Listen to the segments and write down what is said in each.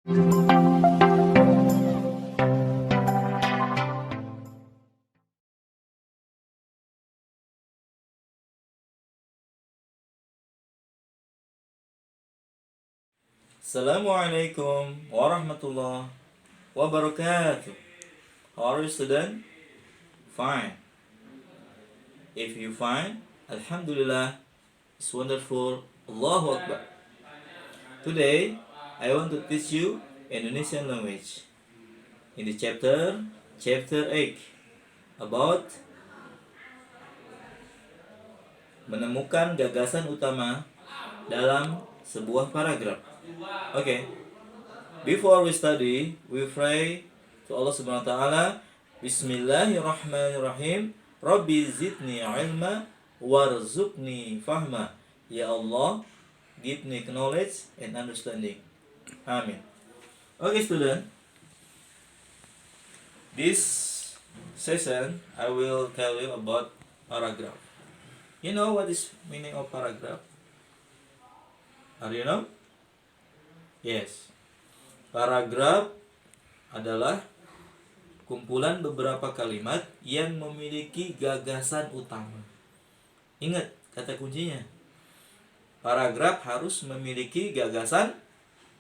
Assalamualaikum warahmatullahi wabarakatuh. How are you, student? Fine. If you fine, Alhamdulillah, it's wonderful. Allahu Akbar. Today, I want to teach you Indonesian language. In the chapter 8, about menemukan gagasan utama dalam sebuah paragraf. Okay. Before we study, we pray to Allah Subhanahu wa taala. Bismillahirrahmanirrahim. Rabbi zidni ilma warzuqni fahma. Ya Allah, give me knowledge and understanding. Amin. Okay, student. This session I will tell you about paragraph. You know what is meaning of paragraph? Are you know? Yes. Paragraf adalah kumpulan beberapa kalimat yang memiliki gagasan utama. Ingat kata kuncinya. Paragraf harus memiliki gagasan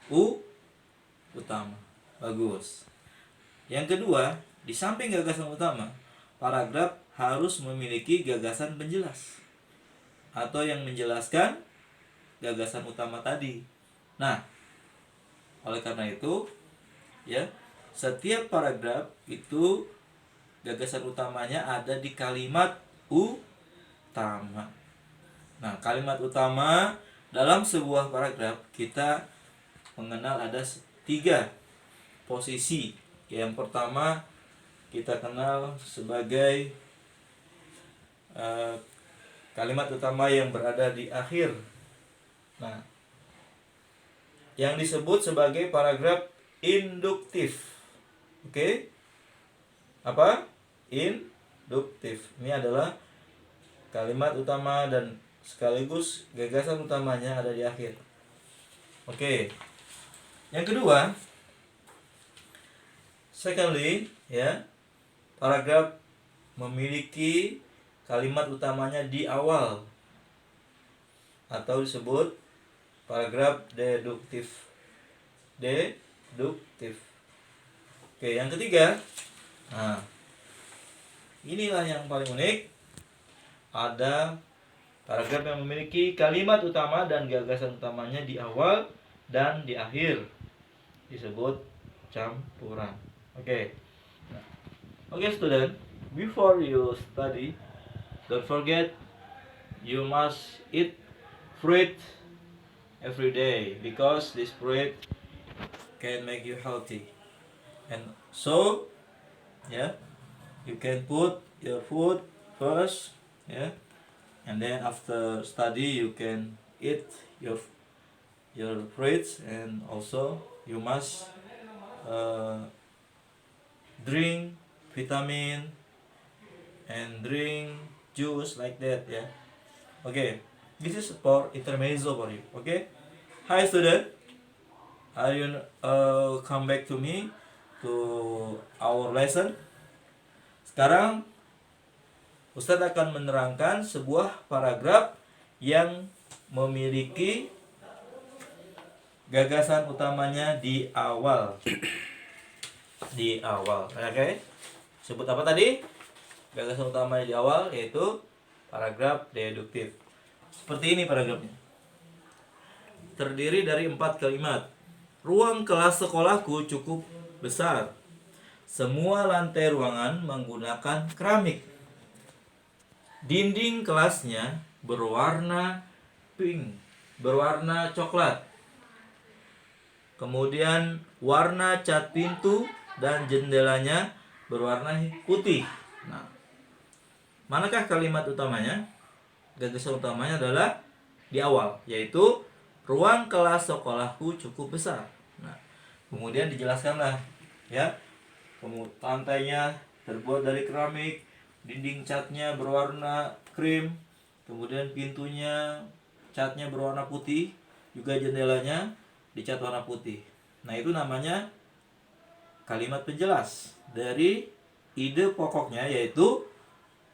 utama. Bagus. Yang kedua, di samping gagasan utama, paragraf harus memiliki gagasan penjelas atau yang menjelaskan gagasan utama tadi. Nah, oleh karena itu, ya, setiap paragraf itu gagasan utamanya ada di kalimat utama. Nah, kalimat utama dalam sebuah paragraf kita mengenal ada 3 posisi. Yang pertama kita kenal sebagai kalimat utama yang berada di akhir. Nah, yang disebut sebagai paragraf induktif. Oke? Apa? Induktif. Ini adalah kalimat utama dan sekaligus gagasan utamanya ada di akhir. Oke. Yang kedua, secondly, ya, paragraf memiliki kalimat utamanya di awal atau disebut paragraf deduktif. Oke, yang ketiga. Nah, inilah yang paling unik. Ada paragraf yang memiliki kalimat utama dan gagasan utamanya di awal dan di akhir. Disebut campuran. Oke. Oke, student. Before you study, don't forget you must eat fruit every day, because this fruit can make you healthy. And so, yeah, you can put your food first, yeah, and then after study you can eat your fruits, and also you must drink vitamin and drink juice like that, yeah. Okay. This is for intermezzo for you, okay? Hi, student. Are you come back to me to our lesson? Sekarang Ustadz akan menerangkan sebuah paragraf yang memiliki gagasan utamanya di awal. Di awal, oke? Okay? Sebut apa tadi? Gagasan utamanya di awal yaitu paragraf deduktif. Seperti ini paragrafnya. Terdiri dari 4 kalimat. Ruang kelas sekolahku cukup besar. Semua lantai ruangan menggunakan keramik. Dinding kelasnya berwarna pink, berwarna coklat. Kemudian warna cat pintu dan jendelanya berwarna putih. Nah, manakah kalimat utamanya? Gagasan utamanya adalah di awal, yaitu ruang kelas sekolahku cukup besar. Nah, kemudian dijelaskanlah, ya, lantainya terbuat dari keramik, dinding catnya berwarna krim, kemudian pintunya catnya berwarna putih, juga jendelanya dicat warna putih. Nah, itu namanya kalimat penjelas dari ide pokoknya, yaitu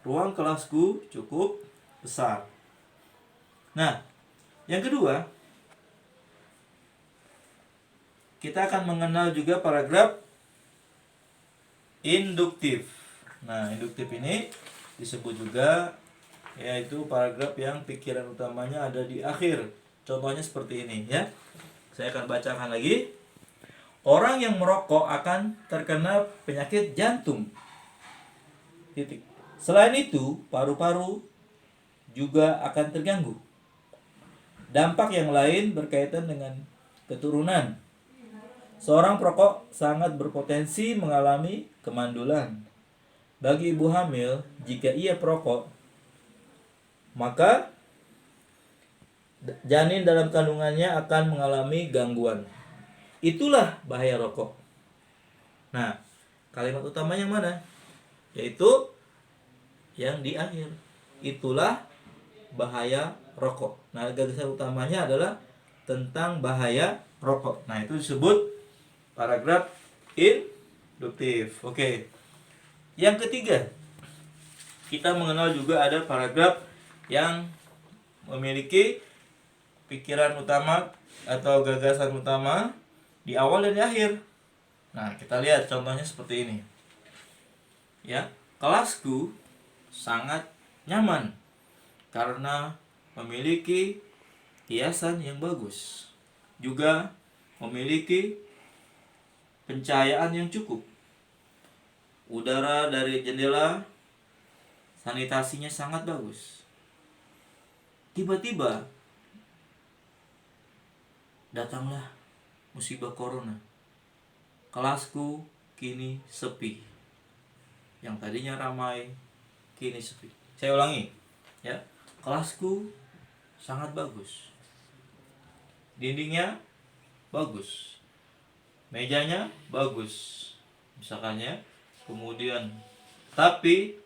ruang kelasku cukup besar. Nah, yang kedua, kita akan mengenal juga paragraf induktif. Nah, induktif ini disebut juga yaitu paragraf yang pikiran utamanya ada di akhir. Contohnya seperti ini ya. Saya akan bacakan lagi. Orang yang merokok akan terkena penyakit jantung. Titik. Selain itu, paru-paru juga akan terganggu. Dampak yang lain berkaitan dengan keturunan. Seorang perokok sangat berpotensi mengalami kemandulan. Bagi ibu hamil, jika ia perokok, maka janin dalam kandungannya akan mengalami gangguan. Itulah bahaya rokok. Nah, kalimat utamanya mana? Yaitu yang di akhir. Itulah bahaya rokok. Nah, gagasan utamanya adalah tentang bahaya rokok. Nah, itu disebut paragraf induktif. Oke. Yang ketiga, kita mengenal juga ada paragraf yang memiliki pikiran utama atau gagasan utama di awal dan di akhir. Nah, kita lihat contohnya seperti ini. Ya, kelasku sangat nyaman karena memiliki hiasan yang bagus. Juga memiliki pencahayaan yang cukup. Udara dari jendela sanitasinya sangat bagus. Tiba-tiba datanglah musibah corona. Kelasku kini sepi. Yang tadinya ramai kini sepi. Saya ulangi, ya. Kelasku sangat bagus. Dindingnya bagus. Mejanya bagus. Misalkan ya. Kemudian tapi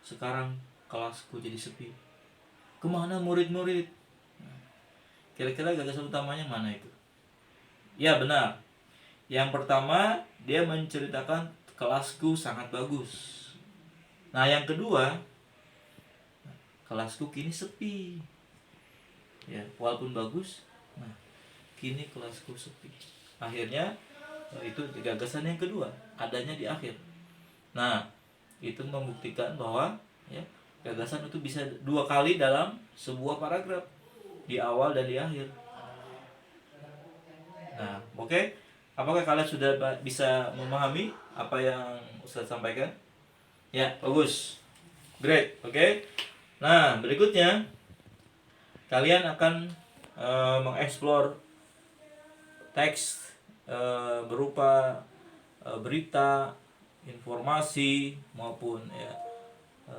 sekarang kelasku jadi sepi. Kemana murid-murid? Kira-kira gagasan utamanya mana itu? Ya, benar. Yang pertama, dia menceritakan kelasku sangat bagus. Nah, yang kedua, kelasku kini sepi. Ya, walaupun bagus, nah, kini kelasku sepi. Akhirnya itu gagasan yang kedua, adanya di akhir. Nah, itu membuktikan bahwa ya, gagasan itu bisa dua kali dalam sebuah paragraf, di awal dan di akhir. Nah, oke. Apakah kalian sudah bisa memahami apa yang Ustaz sampaikan? Ya, bagus. Great, oke. Nah, berikutnya kalian akan mengeksplor teks berupa berita, informasi maupun ya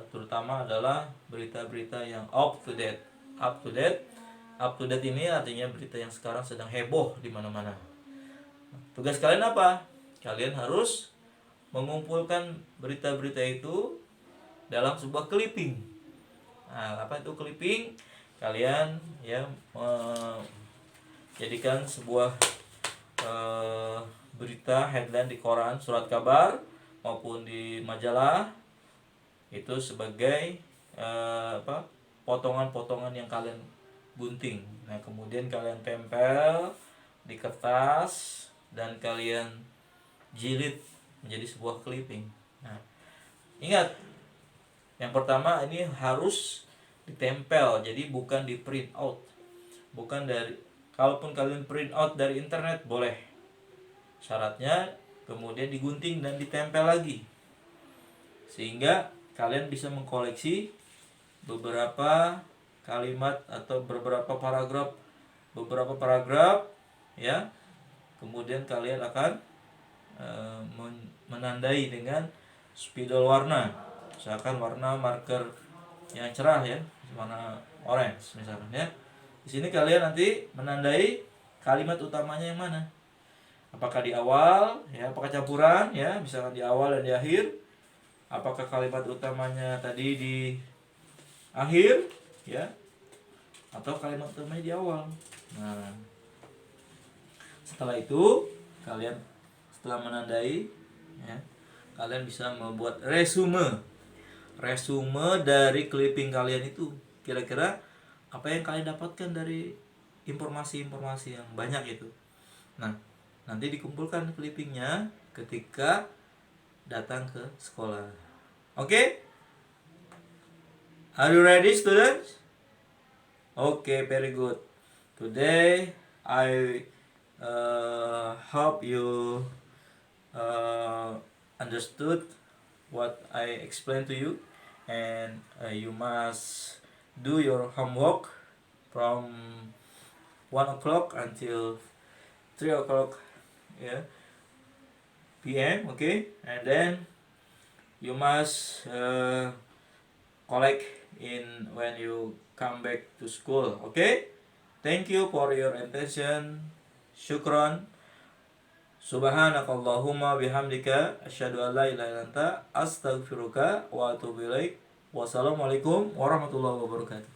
terutama adalah berita-berita yang up to date. Up to date ini artinya berita yang sekarang sedang heboh di mana-mana. Tugas kalian apa? Kalian harus mengumpulkan berita-berita itu dalam sebuah clipping. Nah, apa itu clipping? Kalian ya jadikan sebuah berita headline di koran, surat kabar maupun di majalah itu sebagai potongan-potongan yang kalian gunting. Nah, kemudian kalian tempel di kertas dan kalian jilid menjadi sebuah clipping. Nah, ingat, yang pertama ini harus ditempel, jadi bukan di print out. Bukan dari, kalaupun kalian print out dari internet boleh. Syaratnya kemudian digunting dan ditempel lagi. Sehingga kalian bisa mengkoleksi beberapa kalimat atau beberapa paragraf ya. Kemudian kalian akan menandai dengan spidol warna. Misalkan warna marker yang cerah ya, warna orange misalkan ya. Di sini kalian nanti menandai kalimat utamanya yang mana. Apakah di awal ya, apakah campuran ya, misalkan di awal dan di akhir. Apakah kalimat utamanya tadi di akhir ya, atau kalimat utamanya di awal. Nah, Setelah itu kalian setelah menandai ya, kalian bisa membuat resume dari clipping kalian itu. Kira-kira apa yang kalian dapatkan dari informasi-informasi yang banyak itu. Nah, nanti dikumpulkan clippingnya ketika datang ke sekolah. Oke? Are you ready, students? Okay, very good. Today I hope you understood what I explained to you, and you must do your homework from 1 o'clock until 3 o'clock, yeah, p.m. Okay, and then you must collect in when you come back to school. Okay, thank you for your attention. Syukron. Subhanakallahumma bihamdika asyhadu an la ilaha illa anta astaghfiruka wa atubu ilaik. Wassalamualaikum warahmatullahi wabarakatuh.